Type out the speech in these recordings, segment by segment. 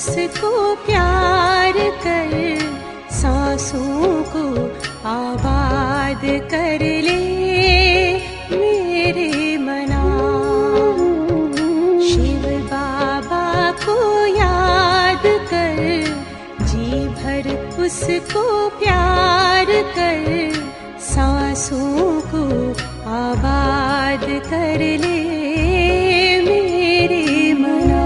उसको प्यार कर, सांसों को आबाद कर ले मेरे मना। शिव बाबा को याद कर, जी भर उसको प्यार कर, सांसों को आबाद कर ले मेरे मना।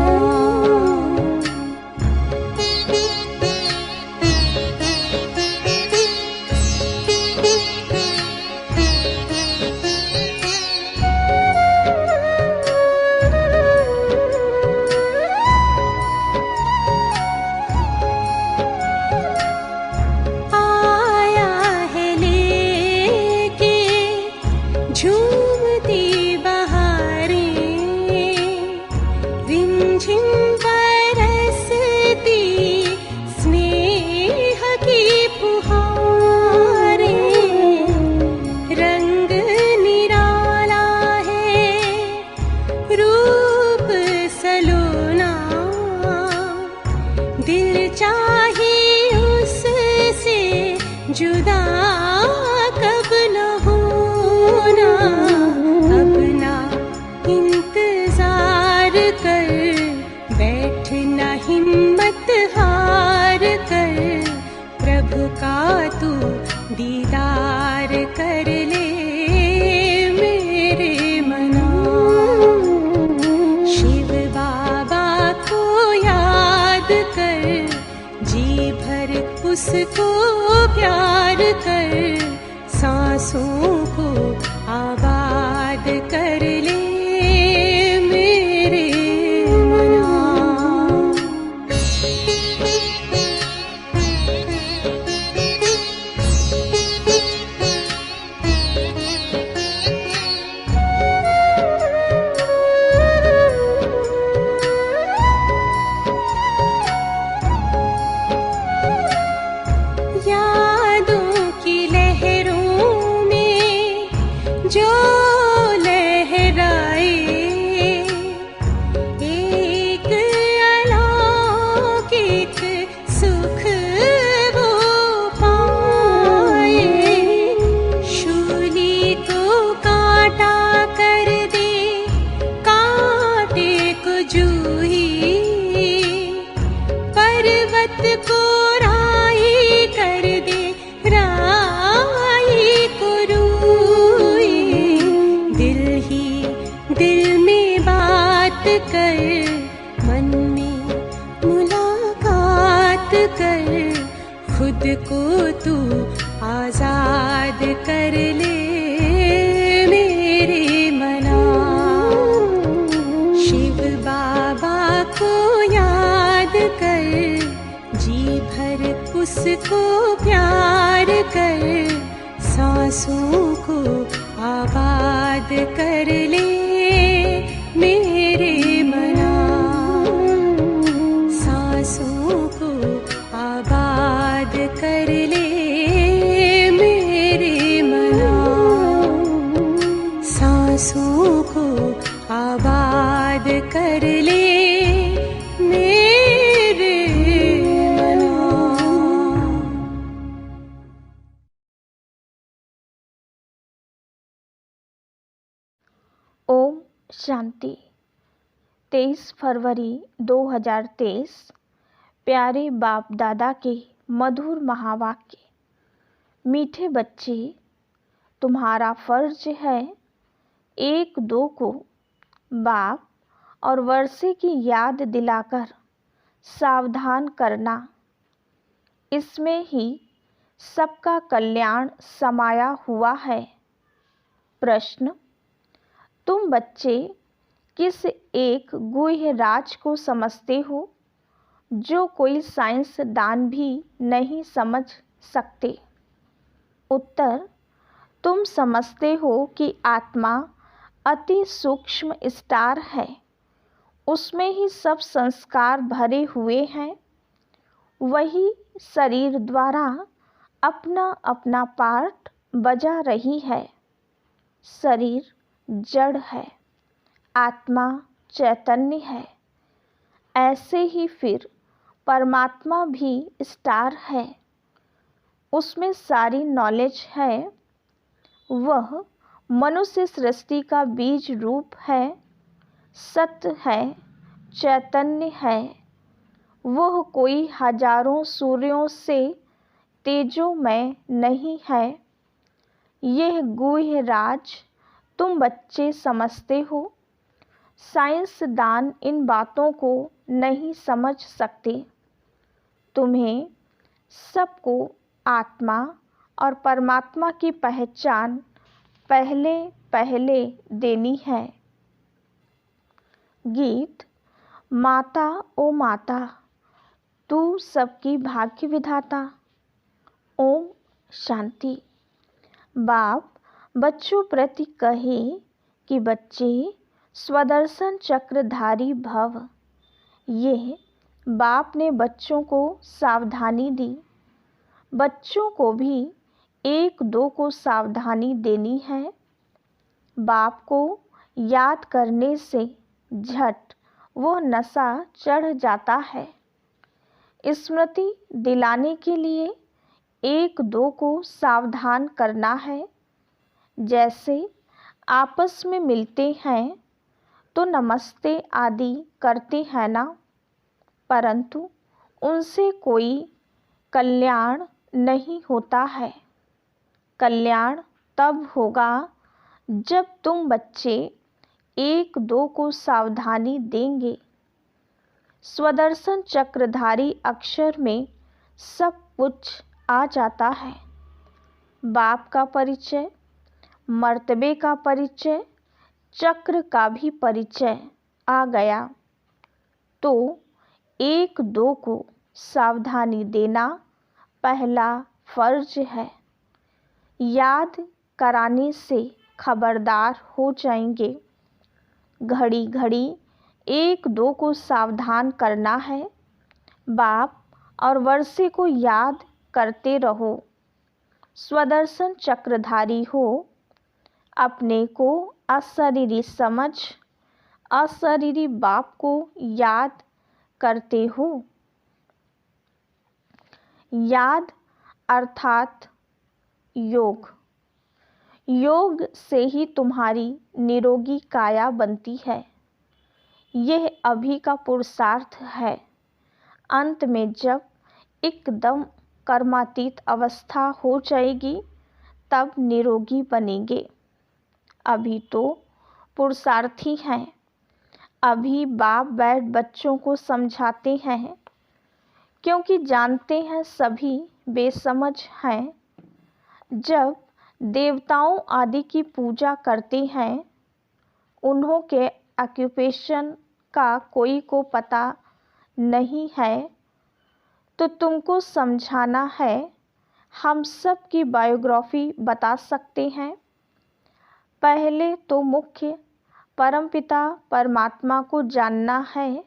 झूमती बहारें, रिमझिम बरसती स्नेह की फुहारें। रंग निराला है, रूप सलोना, दिल चाहे उससे जुदा कब न होना। अब ना इंतजार कर, बैठना हिम्मत हार कर, प्रभु का तू दीदार कर ले मेरे मना। शिव बाबा को याद कर, जी भर उसको प्यार कर, सांसों को आबाद कर ले मेरे मना। यादों की लहरों में जो लहराए, एक अलौकिक सुख वो पाए। शूली को कांटा कर दे, कांटे को जूही, पर्वत को राई कर दे, राई को रूई। दिल ही दिल में बात कर, मन में मुलाकात कर, खुद को तू आजाद कर ले मेरे मना। शिव बाबा को याद कर, जी भर उसको प्यार कर, सांसों को आबाद कर ले मेरे मना। सांसों को आबाद कर ले मेरे मना। सांसों को आबाद कर ले मेरे मना। ओम शांति। 23 फरवरी 2023 प्यारे बाप दादा के मधुर महावाक्य। मीठे बच्चे, तुम्हारा फर्ज है 1-2 को बाप और वर्षे की याद दिलाकर सावधान करना। इसमें ही सबका कल्याण समाया हुआ है। प्रश्न: तुम बच्चे किस एक गुह्य राज को समझते हो जो कोई साइंसदान भी नहीं समझ सकते? उत्तर: तुम समझते हो कि आत्मा अति सूक्ष्म स्टार है, उसमें ही सब संस्कार भरे हुए हैं। वही शरीर द्वारा अपना अपना पार्ट बजा रही है। शरीर जड़ है, आत्मा चैतन्य है। ऐसे ही फिर परमात्मा भी स्टार है, उसमें सारी नॉलेज है। वह मनुष्य सृष्टि का बीज रूप है, सत्य है, चैतन्य है। वह कोई हजारों सूर्यों से तेजोमय नहीं है। यह गूढ़ राज तुम बच्चे समझते हो, साइंसदान इन बातों को नहीं समझ सकते। तुम्हें सबको आत्मा और परमात्मा की पहचान पहले पहले देनी है। गीत। माता ओ माता, तू सबकी भाग्य विधाता। ओम शांति। बाप बच्चों प्रति कहे कि बच्चे स्वदर्शन चक्रधारी भव। यह बाप ने बच्चों को सावधानी दी। बच्चों को भी एक दो को सावधानी देनी है। बाप को याद करने से झट वो नशा चढ़ जाता है। स्मृति दिलाने के लिए एक दो को सावधान करना है। जैसे आपस में मिलते हैं तो नमस्ते आदि करते हैं ना, परंतु उनसे कोई कल्याण नहीं होता है। कल्याण तब होगा जब तुम बच्चे एक दो को सावधानी देंगे। स्वदर्शन चक्रधारी अक्षर में सब कुछ आ जाता है। बाप का परिचय, मर्तबे का परिचय, चक्र का भी परिचय आ गया तो एक दो को सावधानी देना पहला फर्ज है। याद कराने से खबरदार हो जाएंगे। घड़ी घड़ी एक दो को सावधान करना है। बाप और वर्षे को याद करते रहो। स्वदर्शन चक्रधारी हो। अपने को अशरीरी समझ अशरीरी बाप को याद करते हो। याद अर्थात योग। योग से ही तुम्हारी निरोगी काया बनती है। यह अभी का पुरुषार्थ है। अंत में जब एकदम कर्मातीत अवस्था हो जाएगी तब निरोगी बनेंगे। अभी तो पुरुषार्थी हैं। अभी बाप बैठ बच्चों को समझाते हैं, क्योंकि जानते हैं सभी बेसमझ हैं। जब देवताओं आदि की पूजा करते हैं, उन्हों के ऑक्यूपेशन का कोई को पता नहीं है, तो तुमको समझाना है। हम सब की बायोग्राफी बता सकते हैं। पहले तो मुख्य परमपिता परमात्मा को जानना है।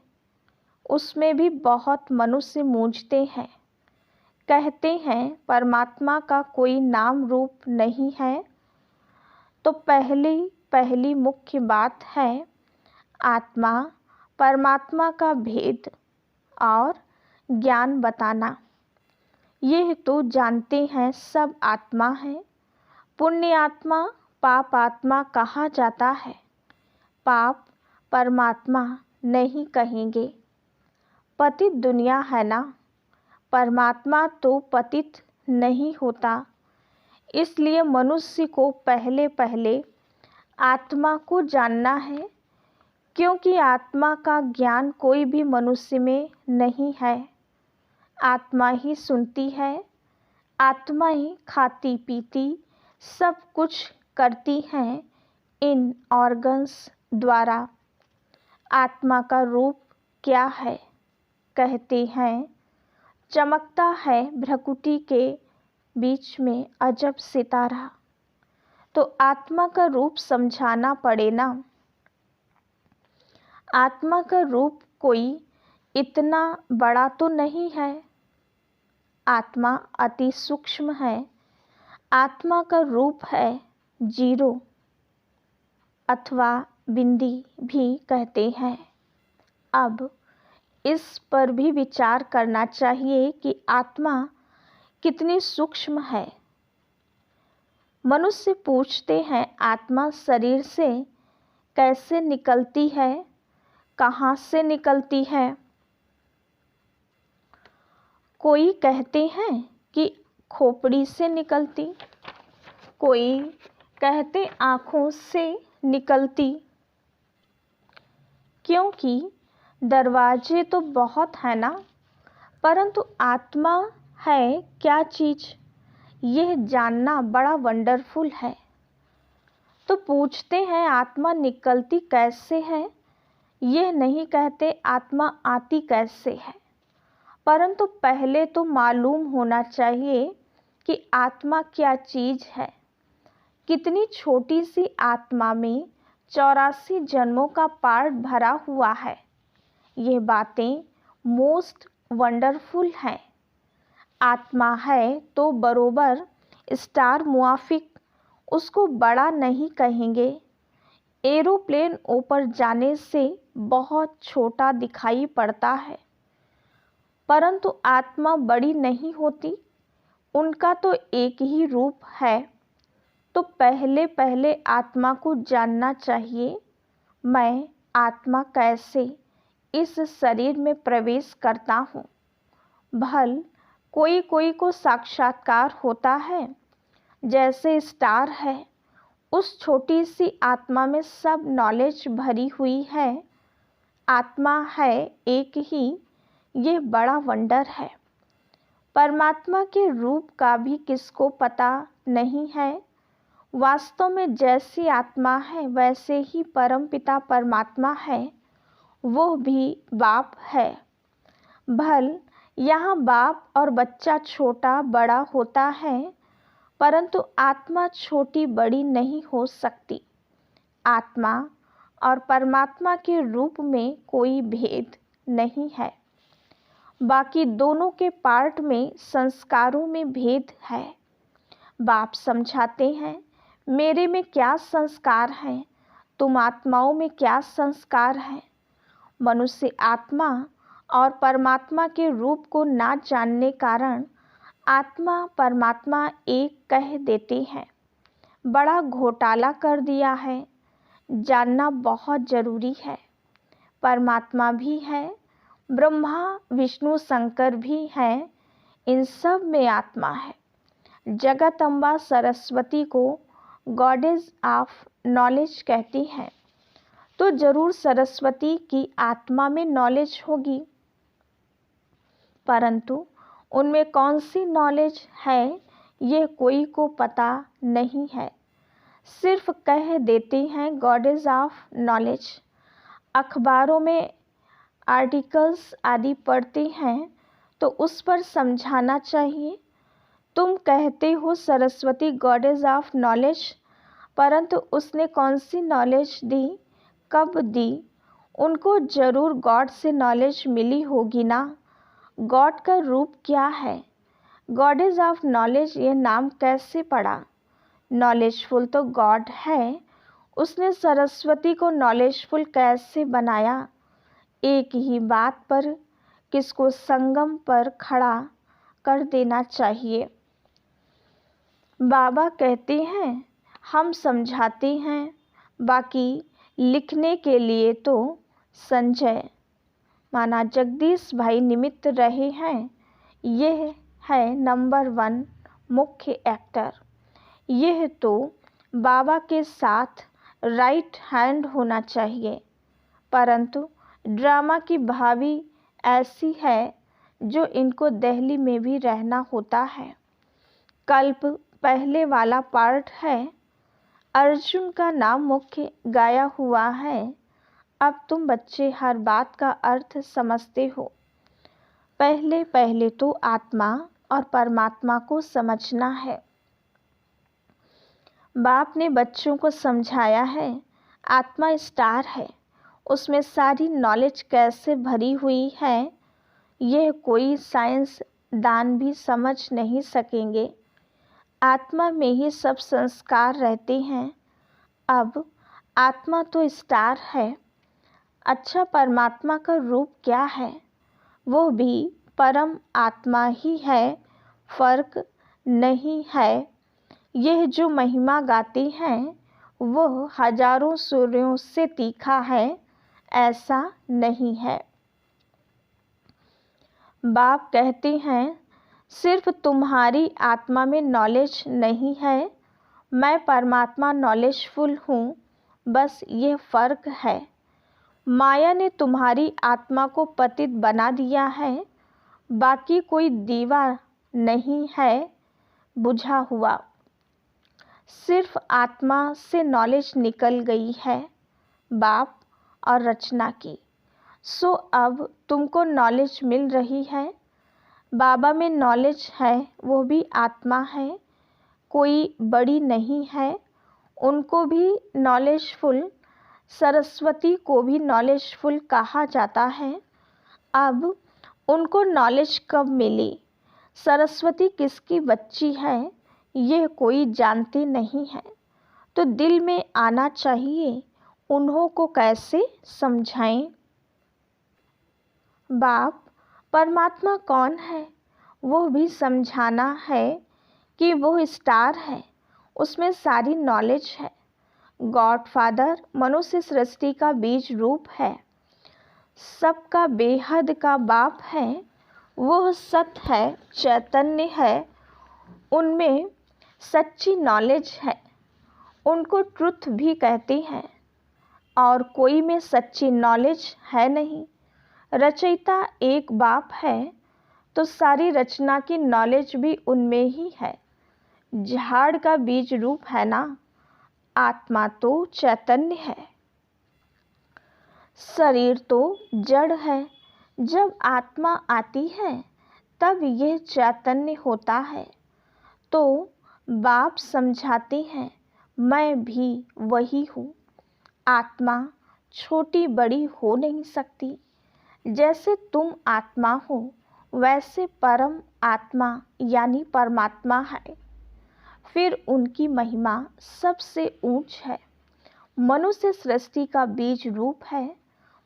उसमें भी बहुत मनुष्य मूझते हैं, कहते हैं परमात्मा का कोई नाम रूप नहीं है। तो पहली मुख्य बात है आत्मा परमात्मा का भेद और ज्ञान बताना। यह तो जानते हैं सब आत्मा है। पुण्य आत्मा पाप आत्मा कहा जाता है। पाप परमात्मा नहीं कहेंगे। पतित दुनिया है ना, परमात्मा तो पतित नहीं होता। इसलिए मनुष्य को पहले पहले आत्मा को जानना है, क्योंकि आत्मा का ज्ञान कोई भी मनुष्य में नहीं है। आत्मा ही सुनती है, आत्मा ही खाती पीती सब कुछ करती हैं इन ऑर्गन्स द्वारा। आत्मा का रूप क्या है? कहते हैं चमकता है भ्रकुटी के बीच में अजब सितारा। तो आत्मा का रूप समझाना पड़े ना। आत्मा का रूप कोई इतना बड़ा तो नहीं है। आत्मा अति सूक्ष्म है। आत्मा का रूप है जीरो अथवा बिंदी भी कहते हैं। अब इस पर भी विचार करना चाहिए कि आत्मा कितनी सूक्ष्म है। मनुष्य पूछते हैं, आत्मा शरीर से कैसे निकलती है, कहाँ से निकलती है? कोई कहते हैं कि खोपड़ी से निकलती, कोई कहते आँखों से निकलती। क्योंकि दरवाजे तो बहुत है ना, परंतु आत्मा है क्या चीज़, यह जानना बड़ा वंडरफुल है। तो पूछते हैं आत्मा निकलती कैसे है, यह नहीं कहते आत्मा आती कैसे है, परंतु पहले तो मालूम होना चाहिए कि आत्मा क्या चीज़ है। कितनी छोटी सी आत्मा में 84 जन्मों का पार्ट भरा हुआ है। यह बातें मोस्ट वंडरफुल हैं। आत्मा है तो बरोबर स्टार मुआफिक उसको बड़ा नहीं कहेंगे। एरोप्लेन ऊपर जाने से बहुत छोटा दिखाई पड़ता है, परंतु आत्मा बड़ी नहीं होती, उनका तो एक ही रूप है। तो पहले पहले आत्मा को जानना चाहिए, मैं आत्मा कैसे इस शरीर में प्रवेश करता हूँ। भल कोई कोई को साक्षात्कार होता है, जैसे स्टार है, उस छोटी सी आत्मा में सब नॉलेज भरी हुई है। आत्मा है एक ही, ये बड़ा वंडर है। परमात्मा के रूप का भी किसको पता नहीं है। वास्तव में जैसी आत्मा है वैसे ही परमपिता परमात्मा है, वो भी बाप है। भल यहाँ बाप और बच्चा छोटा बड़ा होता है, परंतु आत्मा छोटी बड़ी नहीं हो सकती। आत्मा और परमात्मा के रूप में कोई भेद नहीं है। बाकी दोनों के पार्ट में संस्कारों में भेद है। बाप समझाते हैं, मेरे में क्या संस्कार हैं, तुम आत्माओं में क्या संस्कार है। मनुष्य आत्मा और परमात्मा के रूप को ना जानने कारण आत्मा परमात्मा एक कह देते हैं। बड़ा घोटाला कर दिया है। जानना बहुत जरूरी है। परमात्मा भी है, ब्रह्मा विष्णु शंकर भी हैं, इन सब में आत्मा है। जगत अम्बा सरस्वती को गॉडेस ऑफ नॉलेज कहती हैं, तो जरूर सरस्वती की आत्मा में नॉलेज होगी, परंतु उनमें कौन सी नॉलेज है ये कोई को पता नहीं है। सिर्फ कह देते हैं गॉडेस ऑफ नॉलेज। अखबारों में आर्टिकल्स आदि पढ़ते हैं तो उस पर समझाना चाहिए। तुम कहते हो सरस्वती गॉडेस ऑफ नॉलेज, परंतु उसने कौन सी नॉलेज दी, कब दी? उनको जरूर गॉड से नॉलेज मिली होगी ना। गॉड का रूप क्या है? गॉडेस ऑफ नॉलेज ये नाम कैसे पड़ा? नॉलेजफुल तो गॉड है, उसने सरस्वती को नॉलेजफुल कैसे बनाया? एक ही बात पर किसको संगम पर खड़ा कर देना चाहिए। बाबा कहते हैं हम समझाते हैं, बाकी लिखने के लिए तो संजय माना जगदीश भाई निमित्त रहे हैं। यह है नंबर 1 मुख्य एक्टर। यह तो बाबा के साथ राइट हैंड होना चाहिए, परंतु ड्रामा की भाभी ऐसी है जो इनको दिल्ली में भी रहना होता है। कल्प पहले वाला पार्ट है, अर्जुन का नाम मुख्य गाया हुआ है। अब तुम बच्चे हर बात का अर्थ समझते हो। पहले पहले तो आत्मा और परमात्मा को समझना है। बाप ने बच्चों को समझाया है, आत्मा स्टार है, उसमें सारी नॉलेज कैसे भरी हुई है यह कोई साइंस दान भी समझ नहीं सकेंगे। आत्मा में ही सब संस्कार रहते हैं। अब आत्मा तो स्टार है। अच्छा, परमात्मा का रूप क्या है? वो भी परम आत्मा ही है, फर्क नहीं है। यह जो महिमा गाती हैं वह हजारों सूर्यों से तीखा है, ऐसा नहीं है। बाप कहते हैं सिर्फ तुम्हारी आत्मा में नॉलेज नहीं है, मैं परमात्मा नॉलेजफुल हूँ, बस ये फ़र्क है। माया ने तुम्हारी आत्मा को पतित बना दिया है, बाकी कोई दीवा नहीं है बुझा हुआ, सिर्फ आत्मा से नॉलेज निकल गई है बाप और रचना की। सो अब तुमको नॉलेज मिल रही है। बाबा में नॉलेज है, वो भी आत्मा है, कोई बड़ी नहीं है। उनको भी नॉलेजफुल, सरस्वती को भी नॉलेजफुल कहा जाता है। अब उनको नॉलेज कब मिली, सरस्वती किसकी बच्ची है, यह कोई जानती नहीं है। तो दिल में आना चाहिए, उन्हों को कैसे समझाएं। बाप परमात्मा कौन है, वो भी समझाना है कि वो स्टार है, उसमें सारी नॉलेज है। गॉड फादर मनुष्य सृष्टि का बीज रूप है, सबका बेहद का बाप है। वह सत्य है, चैतन्य है, उनमें सच्ची नॉलेज है, उनको ट्रुथ भी कहती हैं। और कोई में सच्ची नॉलेज है नहीं। रचयिता एक बाप है तो सारी रचना की नॉलेज भी उनमें ही है। झाड़ का बीज रूप है ना, आत्मा तो चैतन्य है, शरीर तो जड़ है। जब आत्मा आती है तब यह चैतन्य होता है। तो बाप समझाते हैं मैं भी वही हूँ। आत्मा छोटी बड़ी हो नहीं सकती। जैसे तुम आत्मा हो वैसे परम आत्मा यानी परमात्मा है। फिर उनकी महिमा सबसे ऊंच है। मनुष्य सृष्टि का बीज रूप है,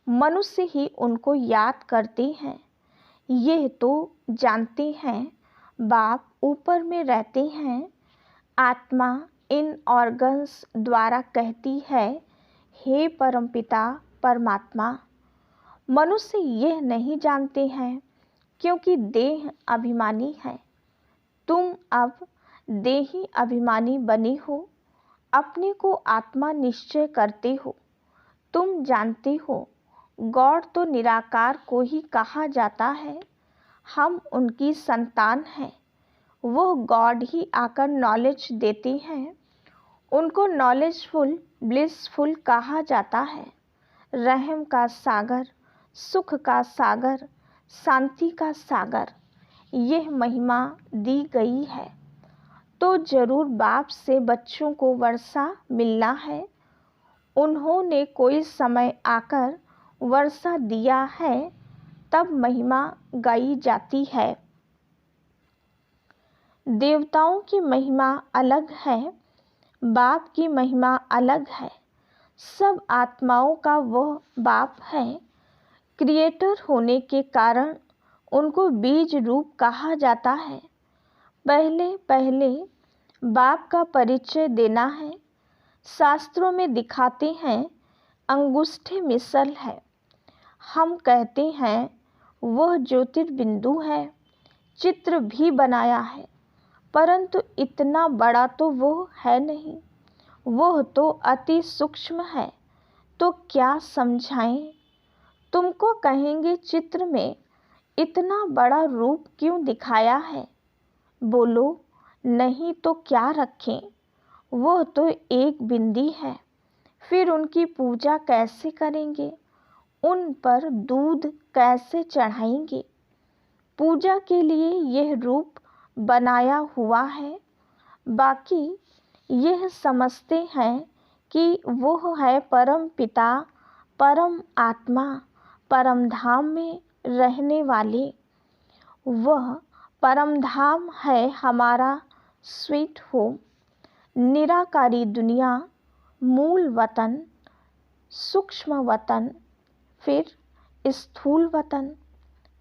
मनुष्य ही उनको याद करते हैं। यह तो जानते हैं बाप ऊपर में रहते हैं। आत्मा इन ऑर्गन्स द्वारा कहती है हे परमपिता परमात्मा। मनुष्य यह नहीं जानते हैं क्योंकि देह अभिमानी है। तुम अब देही अभिमानी बने हो, अपने को आत्मा निश्चय करते हो। तुम जानते हो गॉड तो निराकार को ही कहा जाता है। हम उनकी संतान हैं, वो गॉड ही आकर नॉलेज देते हैं। उनको नॉलेजफुल ब्लिसफुल कहा जाता है। रहम का सागर, सुख का सागर, शांति का सागर, यह महिमा दी गई है। तो जरूर बाप से बच्चों को वर्षा मिलना है। उन्होंने कोई समय आकर वर्षा दिया है, तब महिमा गाई जाती है। देवताओं की महिमा अलग है, बाप की महिमा अलग है। सब आत्माओं का वह बाप है। क्रिएटर होने के कारण उनको बीज रूप कहा जाता है। पहले पहले बाप का परिचय देना है। शास्त्रों में दिखाते हैं अंगूठे मिसल है। हम कहते हैं वह ज्योतिर्बिंदु है। चित्र भी बनाया है, परंतु इतना बड़ा तो वो है नहीं, वह तो अति सूक्ष्म है। तो क्या समझाएं। तुमको कहेंगे चित्र में इतना बड़ा रूप क्यों दिखाया है। बोलो नहीं तो क्या रखें, वो तो एक बिंदी है। फिर उनकी पूजा कैसे करेंगे, उन पर दूध कैसे चढ़ाएंगे। पूजा के लिए यह रूप बनाया हुआ है। बाकी यह समझते हैं कि वो है परम पिता, परम आत्मा, परम धाम में रहने वाले। वह परम धाम है हमारा स्वीट होम, निराकारी दुनिया, मूल वतन, सूक्ष्म वतन, फिर स्थूल वतन।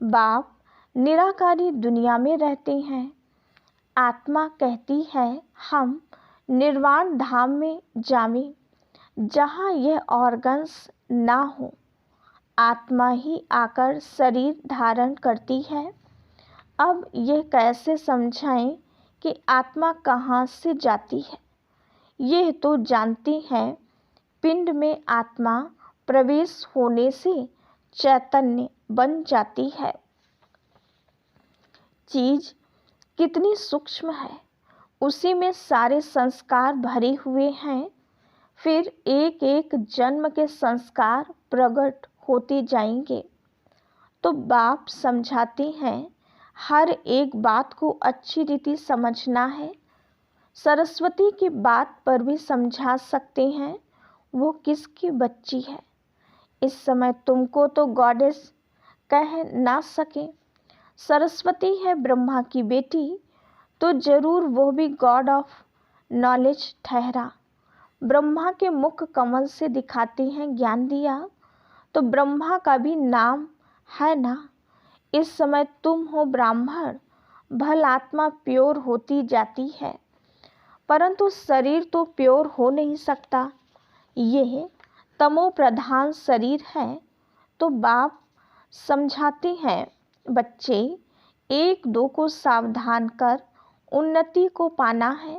बाप निराकारी दुनिया में रहते हैं। आत्मा कहती है हम निर्वाण धाम में जावें, जहाँ यह ऑर्गन्स ना हो। आत्मा ही आकर शरीर धारण करती है। अब यह कैसे समझाएं कि आत्मा कहाँ से जाती है? यह तो जानती हैं पिंड में आत्मा प्रवेश होने से चैतन्य बन जाती है। चीज कितनी सूक्ष्म है, उसी में सारे संस्कार भरे हुए हैं। फिर एक एक जन्म के संस्कार प्रकट होते जाएंगे। तो बाप समझाते हैं हर एक बात को अच्छी रीति समझना है। सरस्वती की बात पर भी समझा सकते हैं वो किसकी बच्ची है। इस समय तुमको तो गॉडेस कह ना सके। सरस्वती है ब्रह्मा की बेटी, तो जरूर वो भी गॉड ऑफ नॉलेज ठहरा। ब्रह्मा के मुख कमल से दिखाते हैं ज्ञान दिया, तो ब्रह्मा का भी नाम है ना। इस समय तुम हो ब्राह्मण, भल आत्मा प्योर होती जाती है, परंतु शरीर तो प्योर हो नहीं सकता। यह तमो प्रधान शरीर है। तो बाप समझाते हैं बच्चे, एक दो को सावधान कर उन्नति को पाना है।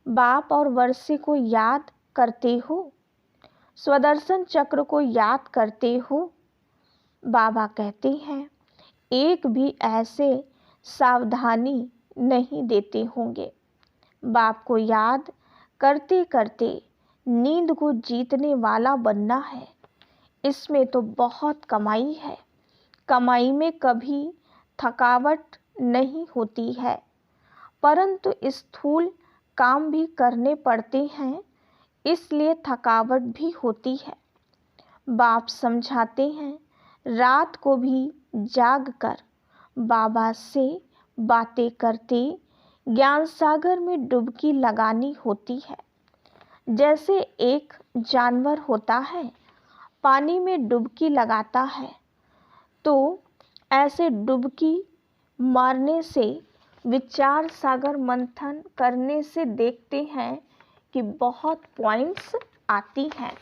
बाप और वर्षे को याद करते हो, स्वदर्शन चक्र को याद करते हो। बाबा कहते हैं एक भी ऐसे सावधानी नहीं देते होंगे। बाप को याद करते करते नींद को जीतने वाला बनना है। इसमें तो बहुत कमाई है। कमाई में कभी थकावट नहीं होती है, परंतु स्थूल काम भी करने पड़ते हैं, इसलिए थकावट भी होती है। बाप समझाते हैं रात को भी जाग कर बाबा से बातें करते ज्ञान सागर में डुबकी लगानी होती है। जैसे एक जानवर होता है, पानी में डुबकी लगाता है, तो ऐसे डुबकी मारने से, विचार सागर मंथन करने से देखते हैं कि बहुत पॉइंट्स आती हैं।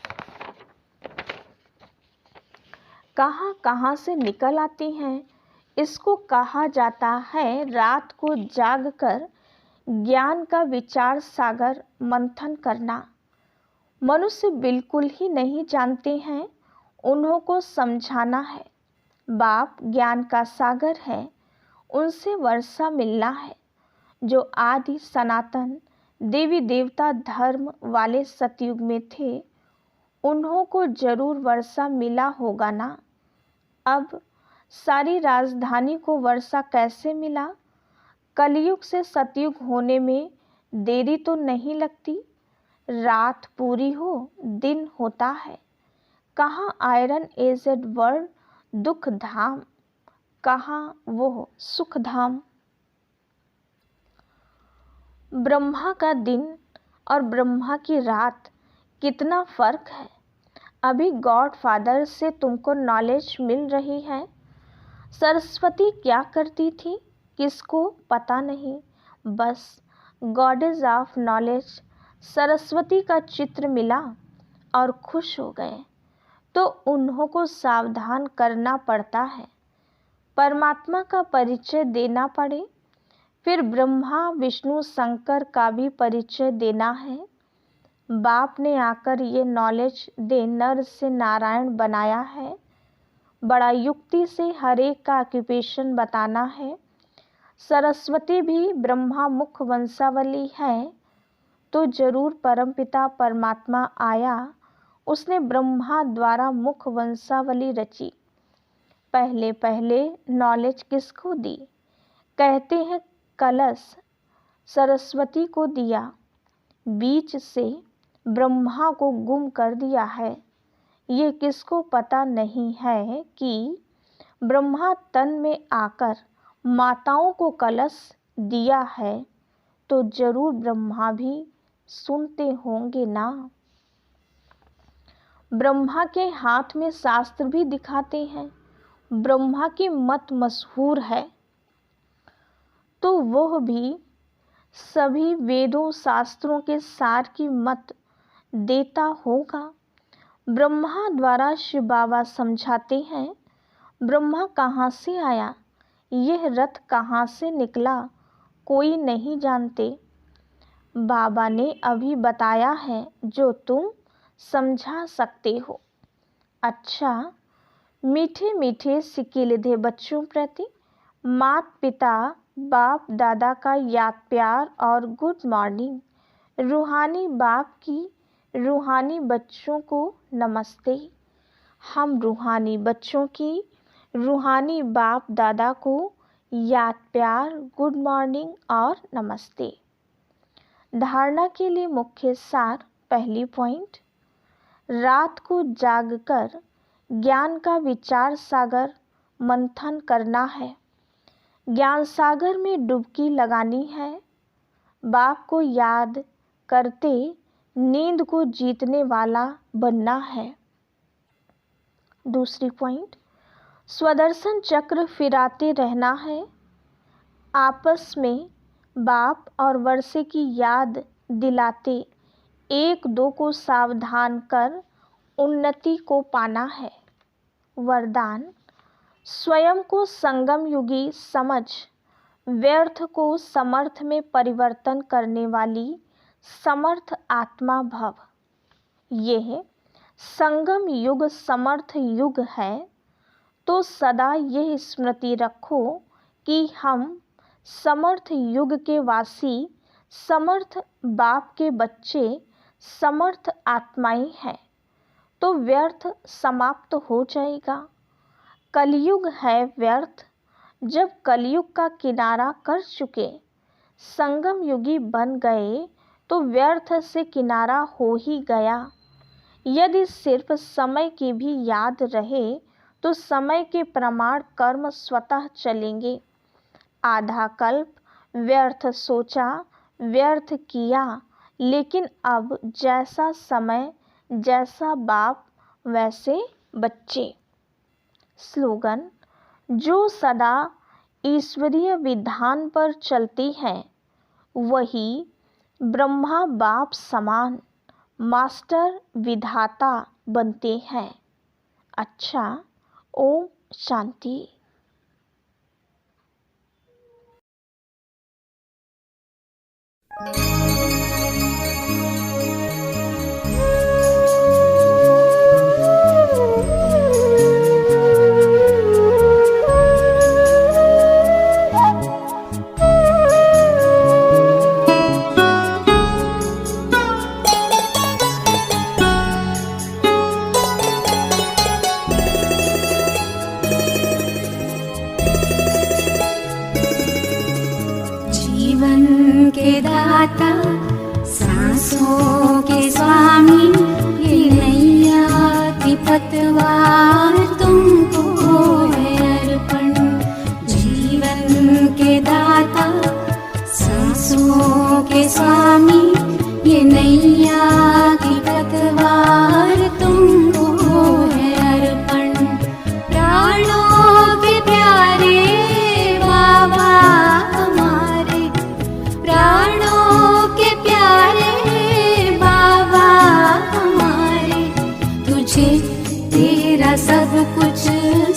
कहाँ कहाँ से निकल आती हैं। इसको कहा जाता है रात को जागकर ज्ञान का विचार सागर मंथन करना। मनुष्य बिल्कुल ही नहीं जानते हैं, उन्हों को समझाना है। बाप ज्ञान का सागर है, उनसे वर्षा मिलना है। जो आदि सनातन देवी देवता धर्म वाले सतयुग में थे, उन्हों को जरूर वर्षा मिला होगा ना। अब सारी राजधानी को वर्षा कैसे मिला? कलयुग से सतयुग होने में देरी तो नहीं लगती। रात पूरी हो दिन होता है। कहाँ आयरन एजेड वर्ल्ड दुख धाम, कहाँ वो सुख धाम। ब्रह्मा का दिन और ब्रह्मा की रात कितना फर्क है। अभी गॉड फादर से तुमको नॉलेज मिल रही है। सरस्वती क्या करती थी किसको पता नहीं, बस गॉडेज ऑफ नॉलेज सरस्वती का चित्र मिला और खुश हो गए। तो उन्हों को सावधान करना पड़ता है, परमात्मा का परिचय देना पड़े। फिर ब्रह्मा विष्णु शंकर का भी परिचय देना है। बाप ने आकर ये नॉलेज दे नर से नारायण बनाया है। बड़ा युक्ति से हर एक का ऑक्यूपेशन बताना है। सरस्वती भी ब्रह्मा मुख वंशावली है, तो जरूर परमपिता परमात्मा आया, उसने ब्रह्मा द्वारा मुख वंशावली रची। पहले पहले नॉलेज किसको दी? कहते हैं कलश सरस्वती को दिया, बीच से ब्रह्मा को गुम कर दिया है। ये किसको पता नहीं है कि ब्रह्मा तन में आकर माताओं को कलश दिया है, तो जरूर ब्रह्मा भी सुनते होंगे ना। ब्रह्मा के हाथ में शास्त्र भी दिखाते हैं, ब्रह्मा की मत मशहूर है, तो वह भी सभी वेदों शास्त्रों के सार की मत देता होगा। ब्रह्मा द्वारा शिव बाबा समझाते हैं, ब्रह्मा कहाँ से आया, यह रथ कहाँ से निकला, कोई नहीं जानते। बाबा ने अभी बताया है जो तुम समझा सकते हो। अच्छा, मीठे मीठे सिकिलधे बच्चों प्रति माता पिता बाप दादा का याद प्यार और गुड मॉर्निंग। रूहानी बाप की रूहानी बच्चों को नमस्ते। हम रूहानी बच्चों की रूहानी बाप दादा को याद प्यार, गुड मॉर्निंग और नमस्ते। धारणा के लिए मुख्य सार। पहली पॉइंट, रात को जागकर ज्ञान का विचार सागर मंथन करना है। ज्ञान सागर में डुबकी लगानी है। बाप को याद करते नींद को जीतने वाला बनना है। दूसरी पॉइंट, स्वदर्शन चक्र फिराते रहना है। आपस में बाप और वर्षे की याद दिलाते एक दो को सावधान कर उन्नति को पाना है। वरदान, स्वयं को संगम युगी समझ व्यर्थ को समर्थ में परिवर्तन करने वाली समर्थ आत्मा भव। यह संगम युग समर्थ युग है, तो सदा यह स्मृति रखो कि हम समर्थ युग के वासी, समर्थ बाप के बच्चे, समर्थ आत्माएं हैं, तो व्यर्थ समाप्त हो जाएगा। कलयुग है व्यर्थ, जब कलयुग का किनारा कर चुके संगम युगी बन गए तो व्यर्थ से किनारा हो ही गया। यदि सिर्फ समय की भी याद रहे तो समय के प्रमाण कर्म स्वतः चलेंगे। आधा कल्प व्यर्थ सोचा, व्यर्थ किया, लेकिन अब जैसा समय जैसा बाप वैसे बच्चे। स्लोगन, जो सदा ईश्वरीय विधान पर चलती हैं वही ब्रह्मा बाप समान मास्टर विधाता बनते हैं। अच्छा, ओम शांति। जीवन के दाता, सांसों के स्वामी, ये नैया की पतवार तुमको है अर्पण। जीवन के दाता, सांसों के स्वामी, ये नैया की पतवार तुमको है अर्पण। प्राणों के प्यारे बाबा हमारे, प्राणों के प्यारे बाबा हमारे, तुझे तेरा सब कुछ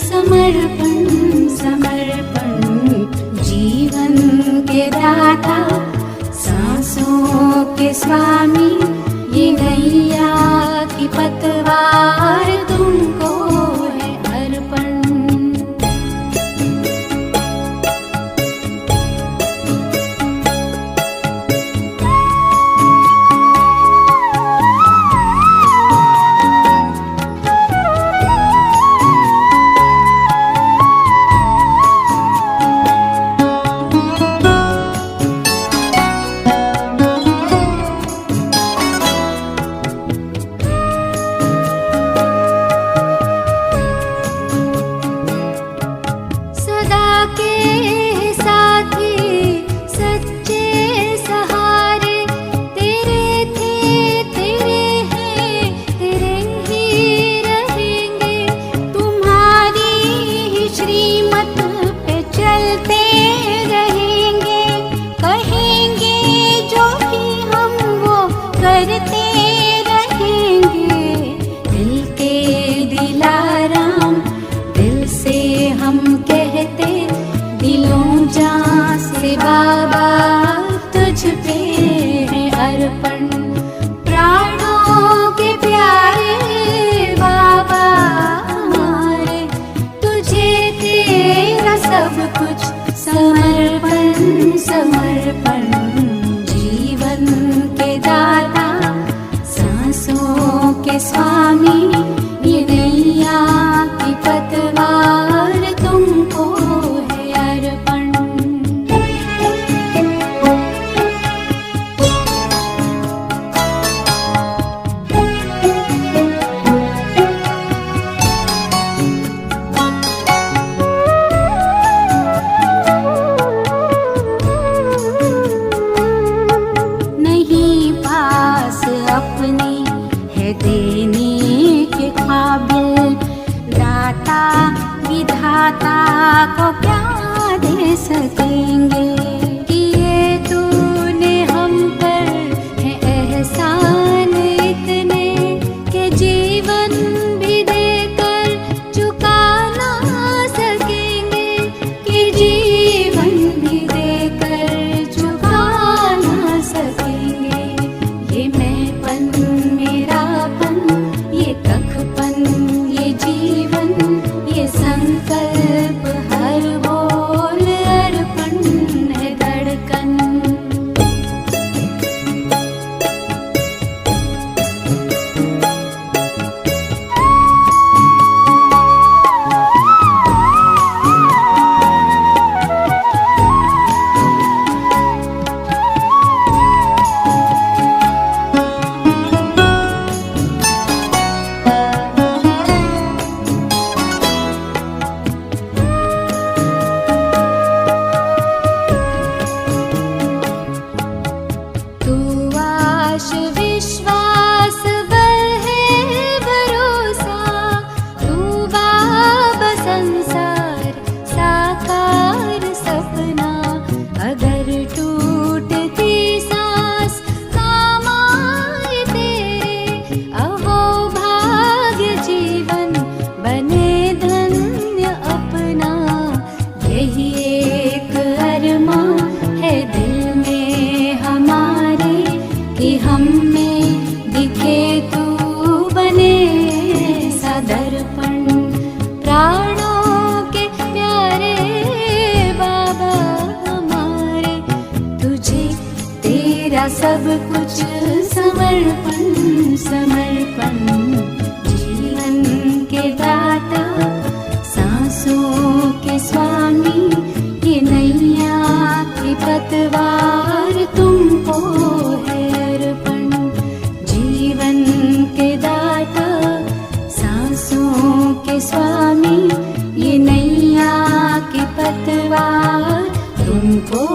समर्पण समर्पण। जीवन के दाता, सांसों के स्वामी, ये नैया की पतवार तुमको है अर्पण। करते रहेंगे दिल के दिलाराम। दिल से हम कहते दिलों जान से बाबा तुझ पे है अर्पण। प्राणों के प्यारे बाबा हमारे, तुझे तेरा सब कुछ समर्पण समर्पण। जीवन के दाता सांसों के स्वामी, ये नैया की पतवार तुमको है अर्पण। नहीं पास अपने है देने के काबिल, दाता विधाता को क्या दे सकेंगे। किए तूने हम पर है एहसान इतने, के जीवन भी देकर चुका ना सकेंगे। कि जीवन भी देकर चुका ना सकेंगे। ये मैंपन मेरापन, ये कखपन, ये जीवन, ये संकल्प हर बोल अर्पण है धड़कन। तू आश विश्वास बल है भरोसा, तू बाबा संसार साकार सपना। अगर टूटती सांस काम आए तेरे, अहो भाग्य जीवन बने धन्य अपना। यही एक अरमा है दिल में हमारे, कि हम में दिखे तू बने सदर्पण। प्राणों के प्यारे बाबा हमारे, तुझे तेरा सब कुछ समर्पण समर्पण। जीवन के दाता सांसों के स्वामी, ये नैया की पतवार तुमको है अर्पण। जीवन के दाता सांसों के स्वामी, ये नैया की पतवार तुमको